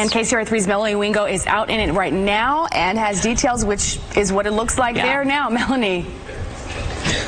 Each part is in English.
And KCRA3's Melanie Wingo is out in it right now and has details, which is what it looks like there now. Melanie.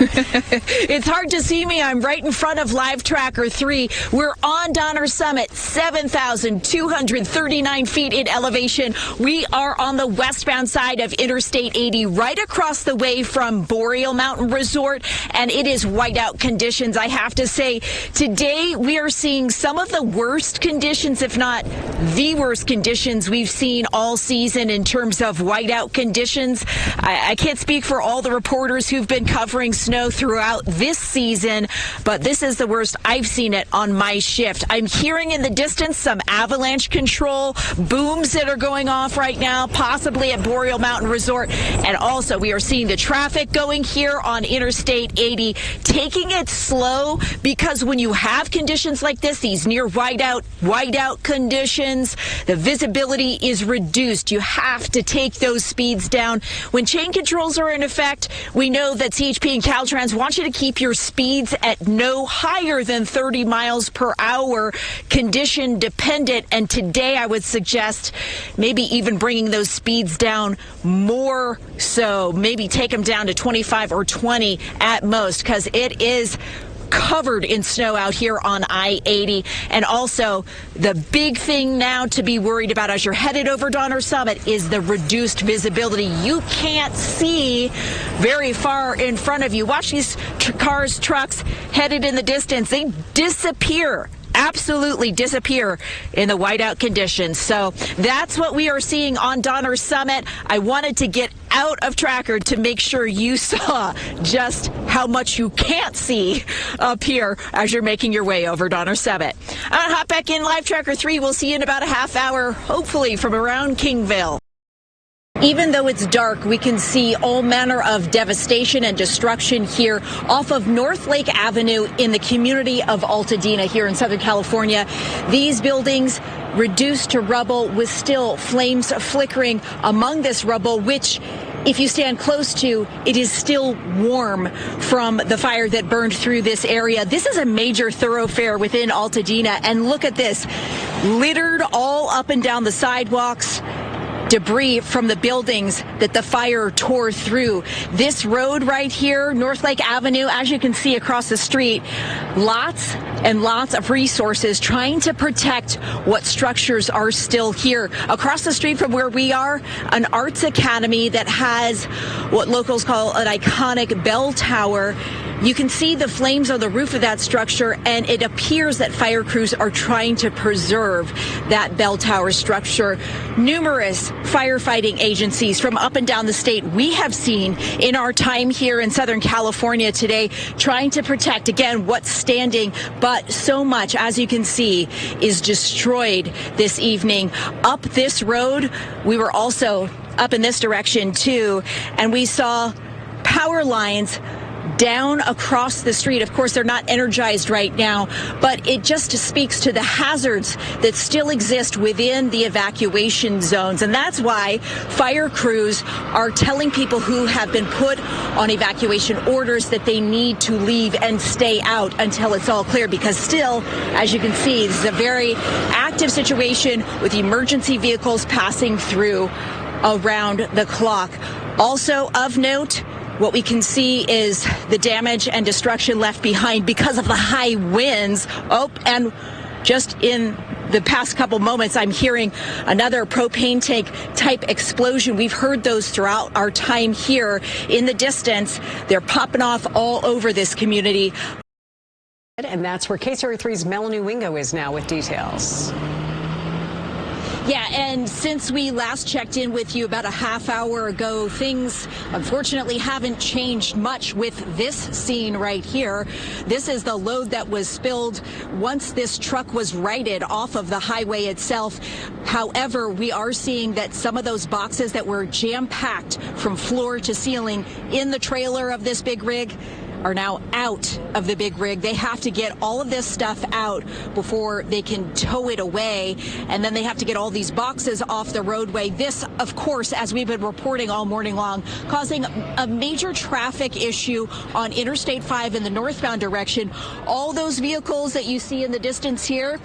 It's hard to see me. I'm right in front of Live Tracker 3. We're on Donner Summit, 7,239 feet in elevation. We are on the westbound side of Interstate 80, right across the way from Boreal Mountain Resort, and it is whiteout conditions. I have to say, today we are seeing some of the worst conditions, if not the worst conditions we've seen all season in terms of whiteout conditions. I can't speak for all the reporters who've been covering snow throughout this season, but this is the worst I've seen it on my shift. I'm hearing in the distance some avalanche control booms that are going off right now, possibly at Boreal Mountain Resort. And also we are seeing the traffic going here on Interstate 80, taking it slow, because when you have conditions like this, these near whiteout conditions, the visibility is reduced. You have to take those speeds down. When chain controls are in effect, we know that CHP and Caltrans want you to keep your speeds at no higher than 30 miles per hour, condition dependent. And today I would suggest maybe even bringing those speeds down more, so maybe take them down to 25 or 20 at most, because it is covered in snow out here on I-80. And also the big thing now to be worried about as you're headed over Donner Summit is the reduced visibility. You can't see very far in front of you. Watch these cars, trucks headed in the distance. They disappear. Absolutely disappear in the whiteout conditions. So that's what we are seeing on Donner Summit. I wanted to get out of Tracker to make sure you saw just how much you can't see up here as you're making your way over Donner Summit. I'm gonna hop back in Live Tracker 3. We'll see you in about a half hour, hopefully from around Kingville. Even though it's dark, we can see all manner of devastation and destruction here off of North Lake Avenue in the community of Altadena here in Southern California. These buildings reduced to rubble with still flames flickering among this rubble, which, if you stand close to, it is still warm from the fire that burned through this area. This is a major thoroughfare within Altadena, and look at this, littered all up and down the sidewalks. Debris from the buildings that the fire tore through. This road right here, North Lake Avenue, as you can see across the street, lots and lots of resources trying to protect what structures are still here. Across the street from where we are, an arts academy that has what locals call an iconic bell tower. You can see the flames on the roof of that structure, and it appears that fire crews are trying to preserve that bell tower structure. Numerous firefighting agencies from up and down the state we have seen in our time here in Southern California today trying to protect, again, what's standing, but so much, as you can see, is destroyed this evening. Up this road, we were also up in this direction too, and we saw power lines down across the street. Of course, they're not energized right now, but it just speaks to the hazards that still exist within the evacuation zones. And that's why fire crews are telling people who have been put on evacuation orders that they need to leave and stay out until it's all clear, because still, as you can see, this is a very active situation with emergency vehicles passing through around the clock. Also of note, what we can see is the damage and destruction left behind because of the high winds. Oh, and just in the past couple moments, I'm hearing another propane tank type explosion. We've heard those throughout our time here in the distance. They're popping off all over this community. And that's where KCRA3's Melanie Wingo is now with details. Yeah, and since we last checked in with you about a half hour ago, things unfortunately haven't changed much with this scene right here. This is the load that was spilled once this truck was righted off of the highway itself. However, we are seeing that some of those boxes that were jam-packed from floor to ceiling in the trailer of this big rig are now out of the big rig. They have to get all of this stuff out before they can tow it away, and then they have to get all these boxes off the roadway. This, of course, as we've been reporting all morning long, causing a major traffic issue on Interstate 5 in the northbound direction. All those vehicles that you see in the distance here,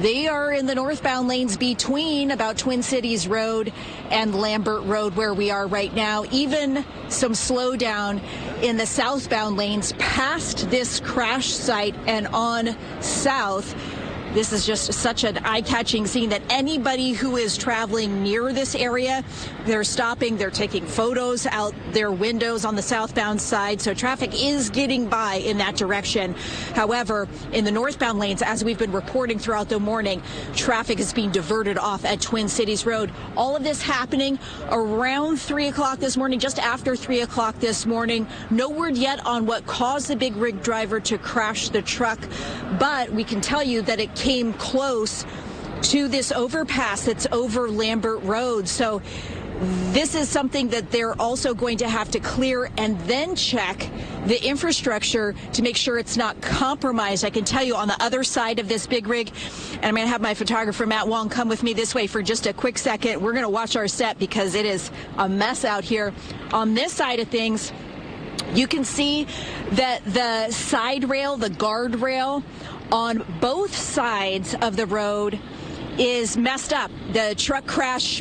They are in the northbound lanes between about Twin Cities Road and Lambert Road where we are right now. Even some slowdown in the southbound lanes past this crash site and on south. This is just such an eye-catching scene that anybody who is traveling near this area, they're stopping, they're taking photos out their windows on the southbound side. So traffic is getting by in that direction. However, in the northbound lanes, as we've been reporting throughout the morning, traffic is being diverted off at Twin Cities Road. All of this happening around 3 o'clock this morning, just after 3 o'clock this morning. No word yet on what caused the big rig driver to crash the truck, but we can tell you that it came close to this overpass that's over Lambert Road. So this is something that they're also going to have to clear and then check the infrastructure to make sure it's not compromised. I can tell you on the other side of this big rig, and I'm going to have my photographer Matt Wong come with me this way for just a quick second. We're going to watch our set because it is a mess out here. On this side of things, you can see that the side rail, the guardrail on both sides of the road is messed up. The truck crash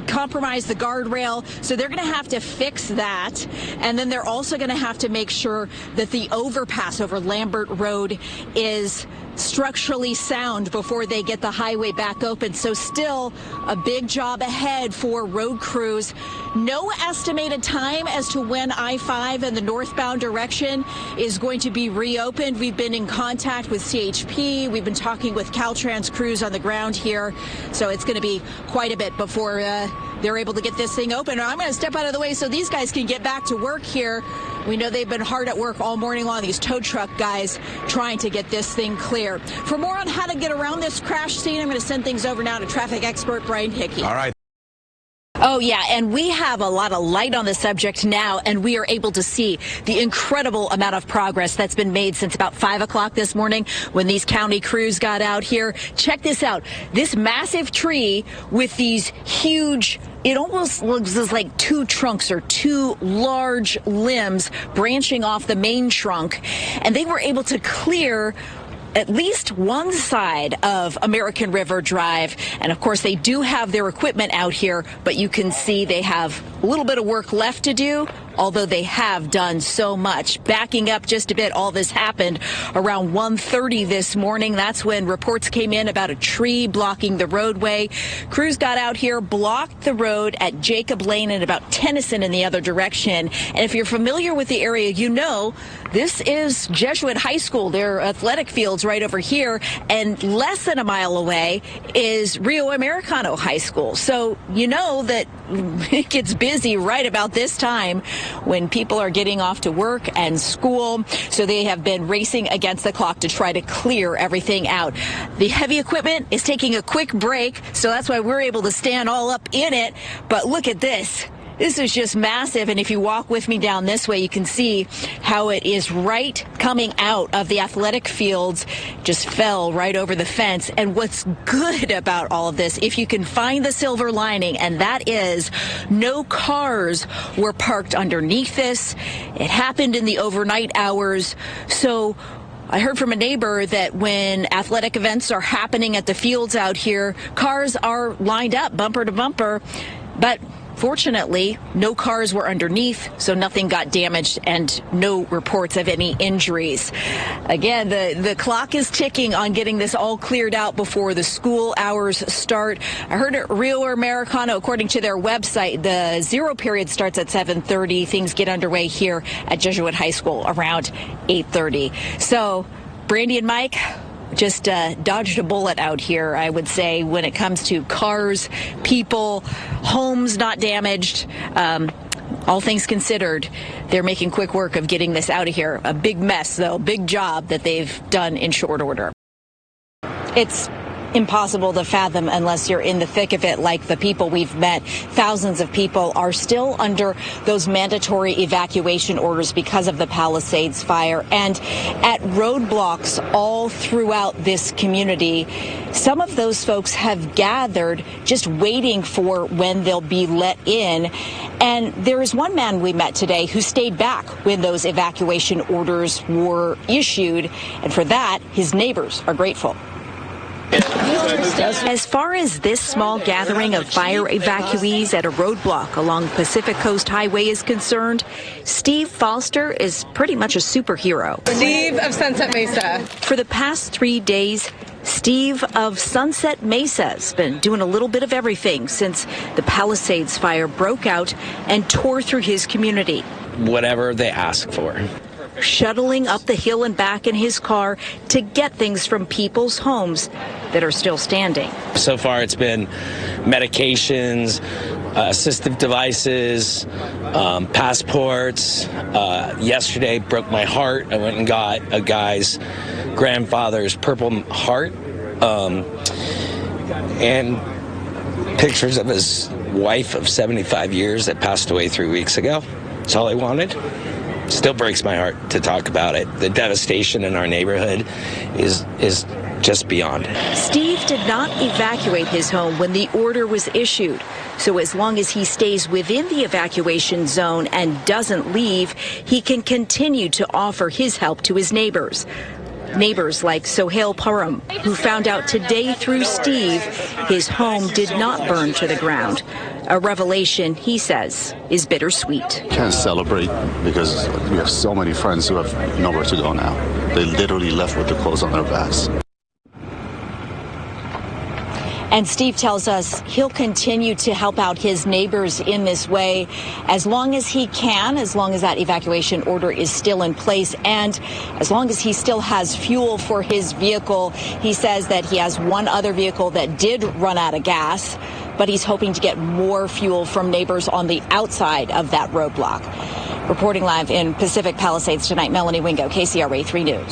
compromised the guardrail, so they're going to have to fix that. And then they're also going to have to make sure that the overpass over Lambert Road is structurally sound before they get the highway back open. So still a big job ahead for road crews. No estimated time as to when I-5 and the northbound direction is going to be reopened. We've been in contact with CHP. We've been talking with Caltrans crews on the ground here. So it's going to be quite a bit before they're able to get this thing open. I'm going to step out of the way so these guys can get back to work here. We know they've been hard at work all morning long, these tow truck guys, trying to get this thing clear. For more on how to get around this crash scene, I'm going to send things over now to traffic expert Brian Hickey. All right. Oh, yeah, and we have a lot of light on the subject now, and we are able to see the incredible amount of progress that's been made since about 5 o'clock this morning when these county crews got out here. Check this out. This massive tree with these huge, it almost looks like two trunks or two large limbs branching off the main trunk, and they were able to clear at least one side of American River Drive. And of course, they do have their equipment out here, but you can see they have a little bit of work left to do, although they have done so much. Backing up just a bit, all this happened around 1:30 this morning. That's when reports came in about a tree blocking the roadway. Crews got out here, blocked the road at Jacob Lane and about Tennyson in the other direction. And if you're familiar with the area, you know this is Jesuit High School, their athletic fields right over here, and less than a mile away is Rio Americano High School. So you know that it gets busy right about this time when people are getting off to work and school. So they have been racing against the clock to try to clear everything out. The heavy equipment is taking a quick break, so that's why we're able to stand all up in it. But look at this. This is just massive, and if you walk with me down this way, you can see how it is right coming out of the athletic fields, just fell right over the fence. And what's good about all of this, if you can find the silver lining, and that is no cars were parked underneath this. It happened in the overnight hours. So I heard from a neighbor that when athletic events are happening at the fields out here, cars are lined up bumper to bumper, but fortunately, no cars were underneath, so nothing got damaged and no reports of any injuries. Again, the clock is ticking on getting this all cleared out before the school hours start. I heard at Rio Americano, according to their website, the zero period starts at 7:30. Things get underway here at Jesuit High School around 8:30. So, Brandy and Mike, just dodged a bullet out here, I would say, when it comes to cars, people, homes not damaged. All things considered, they're making quick work of getting this out of here. A big mess, though, big job that they've done in short order. It's impossible to fathom unless you're in the thick of it, like the people we've met. Thousands of people are still under those mandatory evacuation orders because of the Palisades fire, and at roadblocks all throughout this community. Some of those folks have gathered just waiting for when they'll be let in. And there is one man we met today who stayed back when those evacuation orders were issued, and for that, his neighbors are grateful. As far as this small gathering of fire evacuees at a roadblock along Pacific Coast Highway is concerned, Steve Foster is pretty much a superhero. Steve of Sunset Mesa. For the past 3 days, Steve of Sunset Mesa has been doing a little bit of everything since the Palisades fire broke out and tore through his community. Whatever they ask for. Shuttling up the hill and back in his car to get things from people's homes that are still standing. So far it's been medications, assistive devices, passports. Yesterday broke my heart. I went and got a guy's grandfather's Purple Heart and pictures of his wife of 75 years that passed away 3 weeks ago. That's all I wanted. Still breaks my heart to talk about it. The devastation in our neighborhood is just beyond. Steve did not evacuate his home when the order was issued. So as long as he stays within the evacuation zone and doesn't leave, he can continue to offer his help to his neighbors. Neighbors like Sohail Param, who found out today through Steve his home did not burn to the ground. A revelation, he says, is bittersweet. Can't celebrate because we have so many friends who have nowhere to go now. They literally left with the clothes on their backs. And Steve tells us he'll continue to help out his neighbors in this way as long as he can, as long as that evacuation order is still in place, and as long as he still has fuel for his vehicle. He says that he has one other vehicle that did run out of gas, but he's hoping to get more fuel from neighbors on the outside of that roadblock. Reporting live in Pacific Palisades tonight, Melanie Wingo, KCRA 3 News.